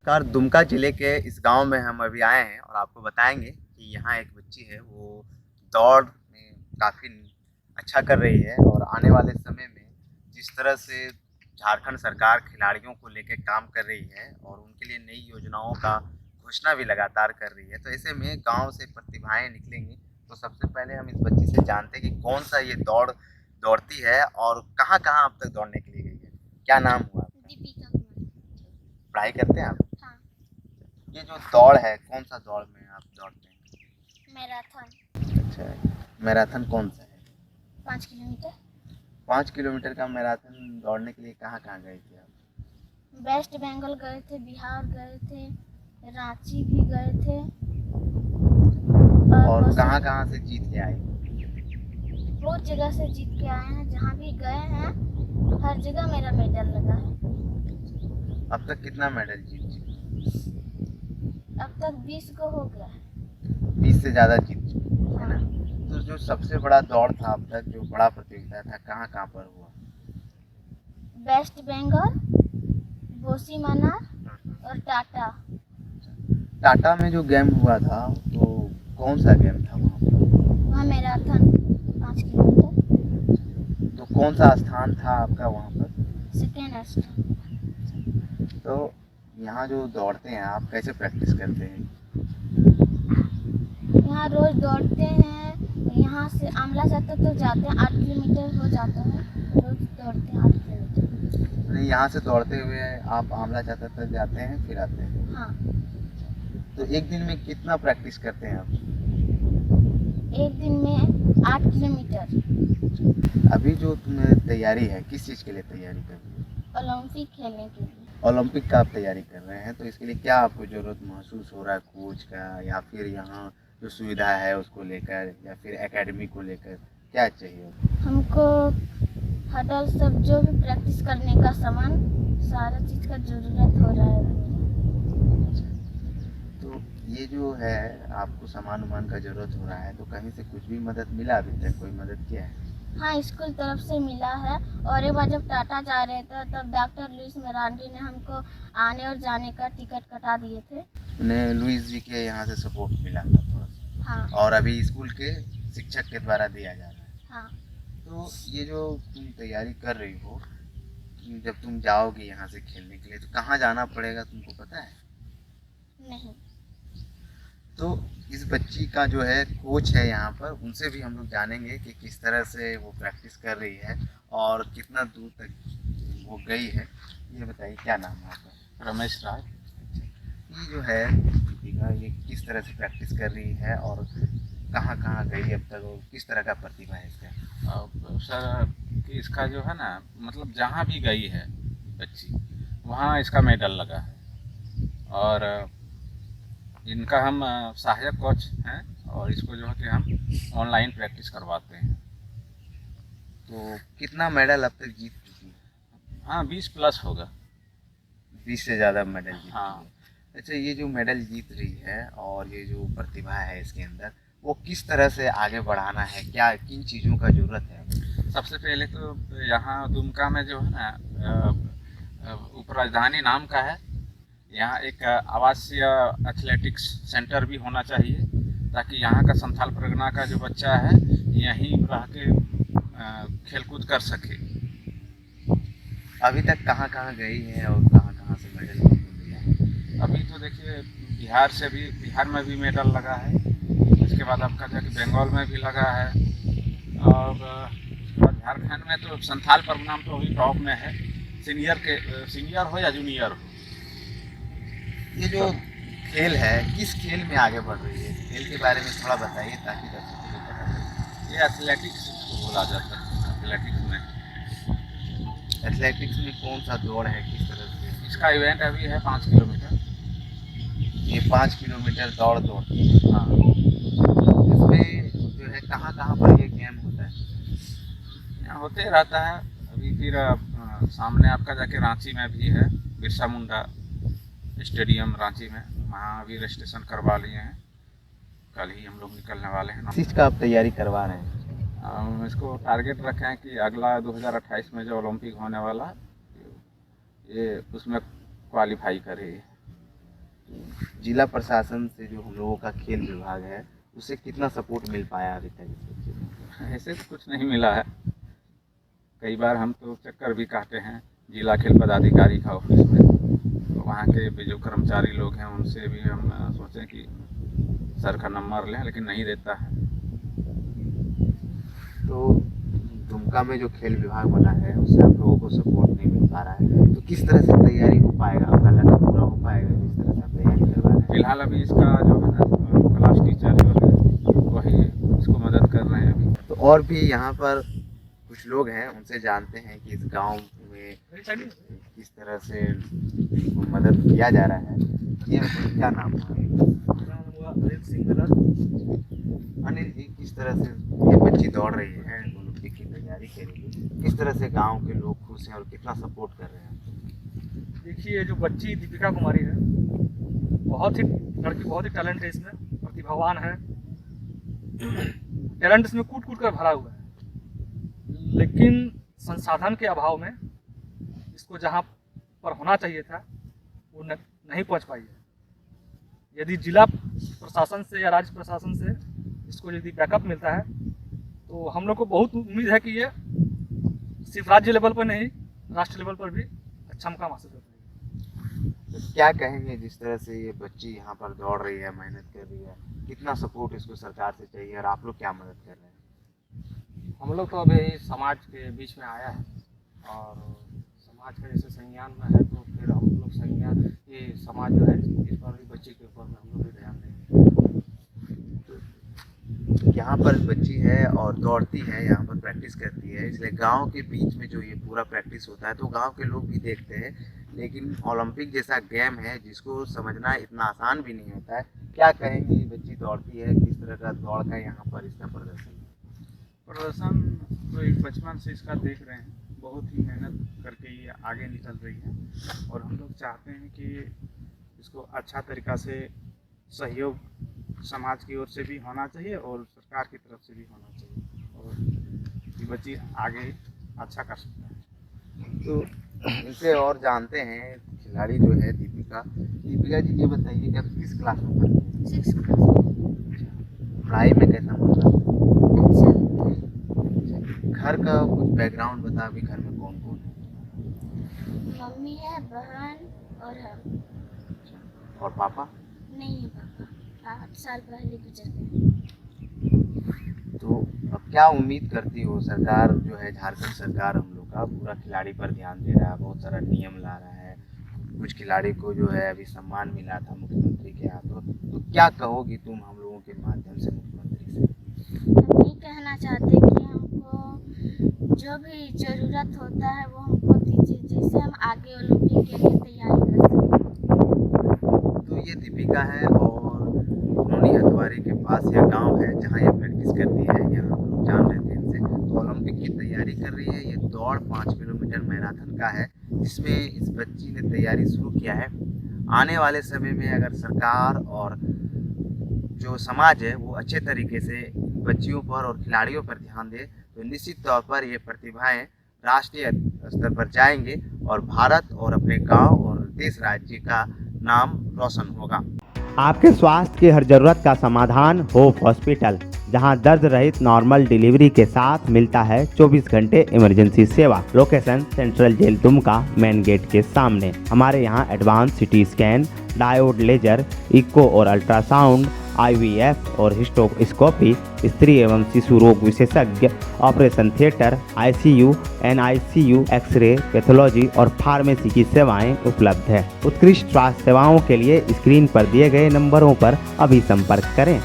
Car Dumka जिले के इस गांव में हम अभी आए हैं और आपको बताएंगे कि यहाँ एक बच्ची है वो दौड़ में काफ़ी अच्छा कर रही है और आने वाले समय में जिस तरह से झारखंड सरकार खिलाड़ियों को लेकर काम कर रही है और उनके लिए नई योजनाओं का घोषणा भी लगातार कर रही है, तो ऐसे में गांव से प्रतिभाएं निकलेंगी। तो सबसे पहले हम इस बच्ची से जानते हैं कि कौन सा ये दौड़ती है और कहाँ कहाँ अब तक दौड़ने के लिए गई है। क्या नाम हुआ आपका? दीपिका कुमार। पढ़ाई करते हैं आप? हाँ। ये जो दौड़ है कौन सा दौड़ में आप दौड़ते हैं? मैराथन। अच्छा, मैराथन कौन सा है? 5 किलोमीटर। 5 किलोमीटर का मैराथन दौड़ने के लिए कहाँ कहाँ गए थे आप? वेस्ट बंगाल गए थे, बिहार गए थे, रांची भी गए थे और कहाँ कहाँ से जीत के आए? बहुत जगह से जीत के आए हैं। जहाँ भी गए हैं हर जगह मेरा मेडल लगा है। अब तक कितना मेडल जीत चुके? अब तक 20 को हो गया। 20 से ज़्यादा जीत चुके है ना? हाँ। तो जो सबसे बड़ा दौड़ था अब तक, जो बड़ा प्रतियोगिता था, कहाँ कहाँ पर हुआ? वेस्ट बंगाल, भोसीमाना और टाटा। टाटा में जो गेम हुआ था तो कौन सा गेम था वहाँ पर? वहाँ मैराथन 5 किलोमीटर। तो कौन सा स्थान था आपका वहाँ पर? सेकेंड स्थान। तो यहाँ जो दौड़ते हैं आप कैसे प्रैक्टिस करते हैं? यहाँ रोज दौड़ते हैं। यहाँ से आमला जाता तो जाते हैं, 8 किलोमीटर हो जाता है। रोज दौड़ते हैं 8 किलोमीटर। नहीं, यहाँ से दौड़ते हुए आप आमला चातर तक जाते हैं फिर आते हैं? हाँ। तो एक दिन में कितना प्रैक्टिस करते हैं आप? एक दिन में 8 किलोमीटर। अभी जो तुम्हें तैयारी है किस चीज़ के लिए तैयारी कर रही है? ओलंपिक खेलने के लिए। ओलंपिक का आप तैयारी कर रहे हैं, तो इसके लिए क्या आपको ज़रूरत महसूस हो रहा है? कोच का या फिर यहाँ जो सुविधा है उसको लेकर या फिर एकेडमी को लेकर क्या चाहिए? हमको हडल सब जो भी प्रैक्टिस करने का सामान सारा चीज़ का ज़रूरत हो रहा है। तो ये जो है आपको सामान उमान का ज़रूरत हो रहा है, तो कहीं से कुछ भी मदद मिला? अभी तक कोई मदद किया है? हाँ, स्कूल तरफ से मिला है। और एक बार जब टाटा जा रहे थे तब डॉक्टर लुइस मरांडी ने हमको आने और जाने का टिकट कटा दिए थे। उन्हें लुइस जी के यहाँ से सपोर्ट मिला था थोड़ा सा। हाँ। और अभी स्कूल के शिक्षक के द्वारा दिया जा रहा है। हाँ। तो ये जो तुम तैयारी कर रही हो, जब तुम जाओगी यहाँ से खेलने के लिए तो कहाँ जाना पड़ेगा तुमको पता है? नहीं। तो इस बच्ची का जो है कोच है यहाँ पर, उनसे भी हम लोग जानेंगे कि किस तरह से वो प्रैक्टिस कर रही है और कितना दूर तक वो गई है। ये बताइए क्या नाम है आपका? रमेश राज। ये जो है दीपिका, ये किस तरह से प्रैक्टिस कर रही है और कहाँ कहाँ गई अब तक और किस तरह का प्रतिभा है इसका? सर कि इसका जो है ना, मतलब जहाँ भी गई है बच्ची वहाँ इसका मेडल लगा है। और इनका हम सहायक कोच हैं और इसको जो है कि हम ऑनलाइन प्रैक्टिस करवाते हैं। तो कितना मेडल अब तक जीत चुकी है? हाँ, 20 प्लस होगा। 20 से ज़्यादा मेडल जीत हाँ। चुकी है। अच्छा, ये जो मेडल जीत रही है और ये जो प्रतिभा है इसके अंदर, वो किस तरह से आगे बढ़ाना है? क्या किन चीज़ों का ज़रूरत है? सबसे पहले तो यहाँ दुमका में जो है ना, उपराजधानी नाम का है, यहाँ एक आवासीय एथलेटिक्स सेंटर भी होना चाहिए ताकि यहाँ का संथाल परगना का जो बच्चा है यहीं रह के खेलकूद कर सके। अभी तक कहाँ कहाँ गई है और कहाँ कहाँ से मेडल मिला है? अभी तो देखिए बिहार में भी मेडल लगा है। इसके बाद आपका जाके बंगाल में भी लगा है और उसके बाद झारखंड में तो संथाल परगना तो अभी टॉप में है। सीनियर हो या जूनियर हो। ये जो खेल है किस खेल में आगे बढ़ रही है? खेल के बारे में थोड़ा बताइए ताकि दर्शकों को पता चले। ये एथलेटिक्स को बोला जाता है। एथलेटिक्स में कौन सा दौड़ है, किस तरह से? इसका इवेंट अभी है 5 किलोमीटर। ये 5 किलोमीटर दौड़ती है। हाँ। इसमें जो है कहाँ कहाँ पर ये गेम होता है? यहाँ होते रहता है। अभी फिर सामने आपका जाके रांची में भी है, बिरसा मुंडा स्टेडियम रांची में, वहाँ अभी रजिस्ट्रेशन करवा लिए हैं। कल ही हम लोग निकलने वाले हैं। किस चीज़ का आप तैयारी करवा रहे हैं? हम इसको टारगेट रखे हैं कि अगला 2028 में जो ओलंपिक होने वाला ये उसमें क्वालिफाई करे। जिला प्रशासन से जो हम लोगों का खेल विभाग है उसे कितना सपोर्ट मिल पाया अभी तक इस बच्चे को? ऐसे तो कुछ नहीं मिला है। कई बार हम तो चक्कर भी काटे हैं जिला खेल पदाधिकारी का ऑफिस में, तो वहाँ के भी जो कर्मचारी लोग हैं उनसे भी हम सोचें कि सर का नंबर लें, लेकिन नहीं देता है। तो दुमका में जो खेल विभाग बना है उससे आप लोगों को सपोर्ट नहीं मिल पा रहा है, तो किस तरह से तैयारी हो पाएगा, आपका लक्ष्य पूरा हो पाएगा जिस तरह से आप तैयारी करवा रहे हैं? फिलहाल अभी इसका जो है ना क्लास टीचर है वही इसको मदद कर रहे हैं अभी। तो और भी यहाँ पर कुछ लोग हैं, उनसे जानते हैं कि इस गांव में किस तरह से इनको मदद किया जा रहा है। ये क्या नाम है? अनिल जी, किस तरह से ये बच्ची दौड़ रही है ओलंपिक की तैयारी के लिए, किस तरह से गांव के लोग खुश हैं और कितना सपोर्ट कर रहे हैं? देखिए, जो बच्ची दीपिका कुमारी है, बहुत ही लड़की, बहुत ही टैलेंट है, इसमें प्रतिभावान है, टैलेंट इसमें कूट कूट कर भरा हुआ है, लेकिन संसाधन के अभाव में इसको जहाँ पर होना चाहिए था वो नहीं पहुँच पाई है। यदि जिला प्रशासन से या राज्य प्रशासन से इसको यदि बैकअप मिलता है तो हम लोग को बहुत उम्मीद है कि ये सिर्फ राज्य लेवल पर नहीं, राष्ट्रीय लेवल पर भी अच्छा मुकाम हासिल कर पाएगी। तो क्या कहेंगे जिस तरह से ये बच्ची यहाँ पर दौड़ रही है, मेहनत कर रही है, कितना सपोर्ट इसको सरकार से चाहिए और आप लोग क्या मदद कर रहे हैं? हम लोग तो अभी समाज के बीच में आया है और समाज का जैसे संज्ञान में है, तो फिर हम लोग संज्ञान ये समाज जो है इस पर भी बच्ची के ऊपर में हम लोग भी ध्यान देंगे। यहाँ पर बच्ची है और दौड़ती है, यहाँ पर प्रैक्टिस करती है, इसलिए गांव के बीच में जो ये पूरा प्रैक्टिस होता है तो गांव के लोग भी देखते हैं, लेकिन ओलंपिक जैसा गेम है जिसको समझना इतना आसान भी नहीं होता है। क्या कहेंगे, ये बच्ची दौड़ती है, किस तरह का दौड़ का यहाँ पर इसका प्रदर्शन तो एक बचपन से इसका देख रहे हैं, बहुत ही मेहनत करके ये आगे निकल रही है और हम लोग चाहते हैं कि इसको अच्छा तरीक़ा से सहयोग समाज की ओर से भी होना चाहिए और सरकार की तरफ से भी होना चाहिए और ये बच्ची आगे अच्छा कर सकता है। तो इनसे और जानते हैं खिलाड़ी जो है दीपिका जी, ये बताइए कि आप किस क्लास में पढ़ते हैं? 6th class. पढ़ाई में कैसा मन लगता अच्छा लगता है। है? घर का कुछ बैकग्राउंड बता, अभी घर में कौन कौन है? मम्मी है, बहन और हम। और पापा? नहीं है पापा, 8 साल पहले गुजर गए। तो अब क्या उम्मीद करती हो? सरकार जो है, झारखंड सरकार हम लोग का पूरा खिलाड़ी पर ध्यान दे रहा है, बहुत सारा नियम ला रहा है, कुछ खिलाड़ी को जो है अभी सम्मान मिला था मुख्यमंत्री के हाथों, तो क्या कहोगी तुम हम लोगों के माध्यम से मुख्यमंत्री से? हम यही कहना चाहते हैं कि हमको जो भी ज़रूरत होता है वो हमको दीजिए, जिससे हम आगे ओलंपिक के लिए तैयारी कर सकें। तो ये दीपिका है और नोनी हथवारी के पास यह गांव है जहां ये प्रैक्टिस करती है, यहाँ हम लोग जान रहे थे इनसे, तो ओलंपिक की तैयारी कर रही है। ये दौड़ 5 किलोमीटर मैराथन का है जिसमें इस बच्ची ने तैयारी शुरू किया है। आने वाले समय में अगर सरकार और जो समाज है वो अच्छे तरीके से बच्चियों पर और खिलाड़ियों पर ध्यान दे तो निश्चित तौर पर ये प्रतिभाएं राष्ट्रीय स्तर पर जाएंगे और भारत और अपने गांव और देश राज्य का नाम रोशन होगा। आपके स्वास्थ्य की हर जरूरत का समाधान होप हॉस्पिटल, जहां दर्द रहित नॉर्मल डिलीवरी के साथ मिलता है 24 घंटे इमरजेंसी सेवा। Location central jail Dumka, main gate के सामने। हमारे यहां advance city scan, diode laser, echo और अल्ट्रासाउंड, IVF और हिस्टोस्कोपी, स्त्री एवं शिशु रोग विशेषज्ञ, operation theatre, ICU, NICU, X-ray, pathology और फार्मेसी की सेवाएं उपलब्ध है। उत्कृष्ट स्वास्थ्य सेवाओं के लिए स्क्रीन पर दिए गए नंबरों पर अभी संपर्क करें।